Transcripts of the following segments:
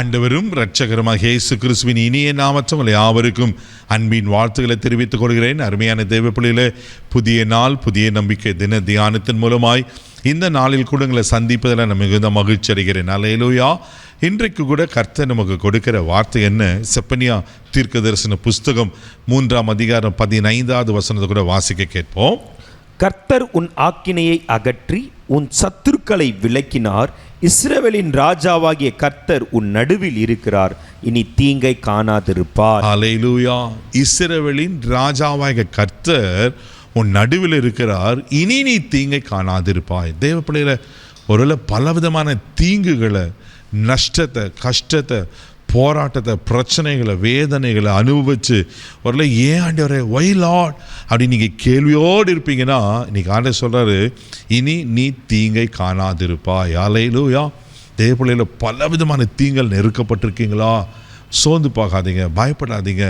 ஆண்டவரும் இரட்சகருமாக இயேசு கிறிஸ்துவின் இனிய நாமத்தில் யாவருக்கும் அன்பின் வாழ்த்துக்களை தெரிவித்துக் கொள்கிறேன். அருமையான தேவ பிள்ளைகளே, புதிய நாள், புதிய நம்பிக்கை தின தியானத்தின் மூலமாய் இந்த நாளில் கூட உங்களை சந்திப்பதில் நான் மிகுந்த மகிழ்ச்சி அடைகிறேன். அல்லேலூயா. இன்றைக்கு கூட கர்த்தர் நமக்கு கொடுக்கிற வார்த்தை என்ன? செப்பனியா தீர்க்க தரிசன புஸ்தகம் 3ஆம் அதிகாரம் 15வது வசனத்தை கூட வாசிக்க கேட்போம். கர்த்தர் உன் ஆக்கினையை அகற்றி உன் சத்துருக்களை விலக்கினார். இஸ்ரவேலின் ராஜாவாகிய கர்த்தர் உன் நடுவில் இருக்கிறார், இனி தீங்கை காணாதிருப்பார். அல்லேலூயா. இஸ்ரவேலின் ராஜாவாகிய கர்த்தர் உன் நடுவில் இருக்கிறார், இனி நீ தீங்கை காணாதிருப்பாய். தேவ பிள்ளைகளை, ஒருவேளை பலவிதமான தீங்குகளை, நஷ்டத்தை, கஷ்டத்தை, போராட்டத்தை, பிரச்சனைகளை, வேதனைகளை அனுபவிச்சு ஒருவேளை ஏன் ஆண்டவரே ஒய் லார்ட் அப்படின்னு நீங்கள் கேள்வியோடு இருப்பீங்கன்னா, இன்னைக்கு ஆண்டவர் சொல்கிறாரு, இனி நீ தீங்கை காணாதிருப்பாய். அல்லேலூயா. தேவ பிள்ளையில் பலவிதமான தீங்கள் நெருக்கப்பட்டிருக்கீங்களா? சோர்ந்து பார்க்காதீங்க, பயப்படாதீங்க.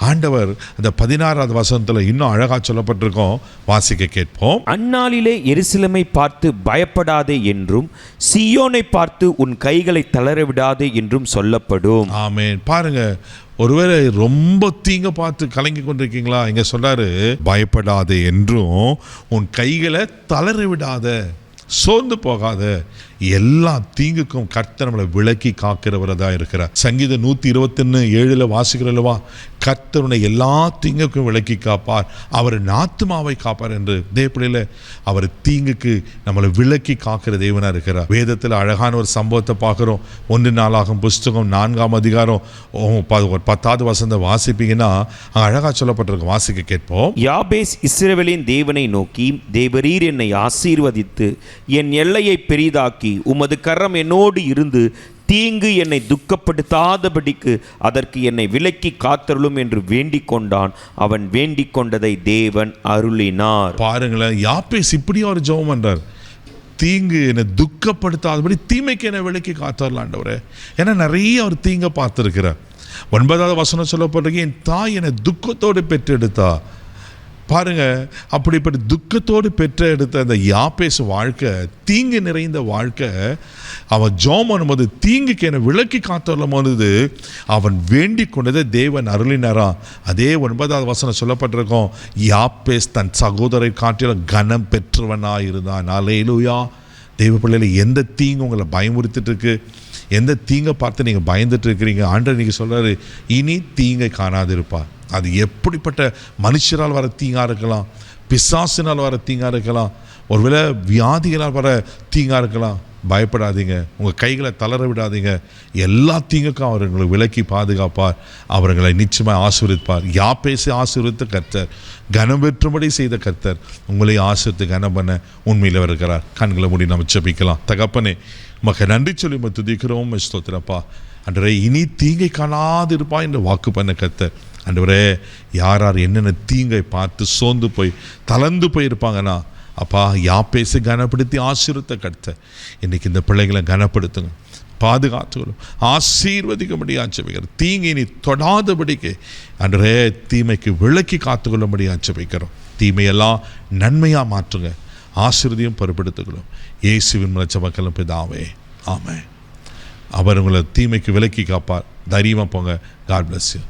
ஆண்டவர் அந்த 16வது வசனத்தில் இன்னும் அழகா சொல்லப்பட்டிருக்கோம், வாசிக்க கேட்போம். அந்நாளிலே எருசலேமை பார்த்து பயப்படாதே என்றும் சீயோனை பார்த்து உன் கைகளை தளரவிடாதே என்றும் சொல்லப்படும். ஆமென். பாருங்க, ஒருவேளை ரொம்ப தீங்க பார்த்து கலங்கி கொண்டிருக்கீங்களா? இங்க சொல்றாரு, பயப்படாதே என்றும் உன் கைகளை தளர விடாத, சோர்ந்து போகாத. எல்லா தீங்குக்கும் கர்த்தர் நம்மளை விலக்கி காக்கிறவரதா இருக்கிறார். சங்கீதம் 121:7 வாசிக்கிறல்லவா, கர்த்தருனை எல்லா தீங்குக்கும் விலக்கி காப்பார், அவர் ஆத்துமாவை காப்பார் என்று. தேவப்பிள்ளையில அவர் தீங்குக்கு நம்மளை விலக்கி காக்கிற தேவனா இருக்கிறார். வேதத்தில் அழகான ஒரு சம்பவத்தை பார்க்கிறோம். 1 நாளாகும் புஸ்தகம் 4ஆம் அதிகாரம் 10வது வசனத்தை வாசிப்பீங்கன்னா அழகா சொல்லப்பட்டிருக்கும், வாசிக்க கேட்போம். யாபேஸ் இஸ்ரவேலின் தேவனை நோக்கி, தேவரீர் என்னை ஆசீர்வதித்து என் எல்லையை பெரிதாக்கி உமது கரம் என்னோடு இருந்து தீங்கு என்னை துக்கப்படுத்தாதபடிக்கு அதற்கு என்னை விலக்கி காத்தருளும் என்று வேண்டிக் கொண்டான். அவன் வேண்டிக் கொண்டதை தேவன் அருளினார். பாருங்களேன், யாபேஸ் இப்படி ஒரு ஜெபம் பண்றார், தீங்கு என்னை துக்கப்படுத்தாதபடி தீமைக்கு என்னை விலக்கி காத்தரலாண்டவரே. ஏன்னா நிறைய ஒரு தீங்க பார்த்துருக்கிறார். 9வது வசனம் சொல்லப்பட்டிருக்கு, என் தாய் என்னை துக்கத்தோடு பெற்றெடுத்தா. பாருங்க, அப்படிப்பட்ட துக்கத்தோடு பெற்ற எடுத்த அந்த யாபேஸ் வாழ்க்கை, தீங்கு நிறைந்த வாழ்க்கை. அவன் ஜெபம் பண்ணும்போது தீங்குக்கு என்னை விலக்கி காத்தரலும் போது அவன் வேண்டிக் கொண்டதை தேவன் அருளினாராம். அதே 9வது வசனம் சொல்லப்பட்டிருக்கோம், யாபேஸ் தன் சகோதரை காட்டிலும் கனம் பெற்றவனாக இருந்தான். அல்லேலூயா. தேவ பிள்ளைகளை, எந்த தீங்கு உங்களை பயமுறுத்திட்டு இருக்கு, எந்த தீங்கை பார்த்து நீங்கள் பயந்துட்டு இருக்கிறீங்க, ஆண்டவர் நீங்கள் சொல்கிறாரு, இனி தீங்கை காணாதிருப்பார். அது எப்படிப்பட்ட மனுஷரால் வர தீங்காக இருக்கலாம், பிசாசினால் வர தீங்காக இருக்கலாம், ஒருவேளை வியாதிகளால் வர தீங்காக இருக்கலாம். பயப்படாதீங்க, உங்கள் கைகளை தளர விடாதீங்க. எல்லா தீங்குக்கும் அவர் உங்களை விலக்கி பாதுகாப்பார், அவர்களை நிச்சயமாக ஆசீர்வதிப்பார். யாபேசை ஆசீர்வதித்த கர்த்தர், கனம் பெற்றும்படி செய்த கர்த்தர் உங்களை ஆசீர்வதித்து கனம் பண்ண உண்மையில் இருக்கிறார். கண்களை மூடி நம்ம ஜெபிக்கலாம். தகப்பனே, உமக்கு நன்றி சொல்லி நம்ம துதிக்கிறோம். ஸ்தோத்திரப்பா. அன்றே, இனி தீங்கை காணாது இருப்பா என்று வாக்கு பண்ண கர்த்தர். அன்றவரே, யார் யார் என்னென்ன தீங்கை பார்த்து சோர்ந்து போய் தளர்ந்து போயிருப்பாங்கன்னா, அப்பா யாபேசை கனப்படுத்தி ஆசீர்வதித்த கர்த்தர் இன்னைக்கு இந்த பிள்ளைகளை கனப்படுத்துங்க, பாதுகாத்துக்கணும், ஆசீர்வதிக்கும்படி ஆச்சரிக்கிறோம். தீங்கை நீ தொடாதபடிக்கு அன்றே தீமைக்கு விலக்கி காத்துக்கொள்ளும்படி ஆச்சரிக்கிறோம். தீமையெல்லாம் நன்மையாக மாற்றுங்க, ஆசீர்வதியும் பொறுப்படுத்துக்கணும். இயேசுவின் மூலம் மக்களும் பிதாவே, ஆமென். அவர் உங்களை தீமைக்கு விலக்கி காப்பார். தைரியமாக போங்க. God bless you.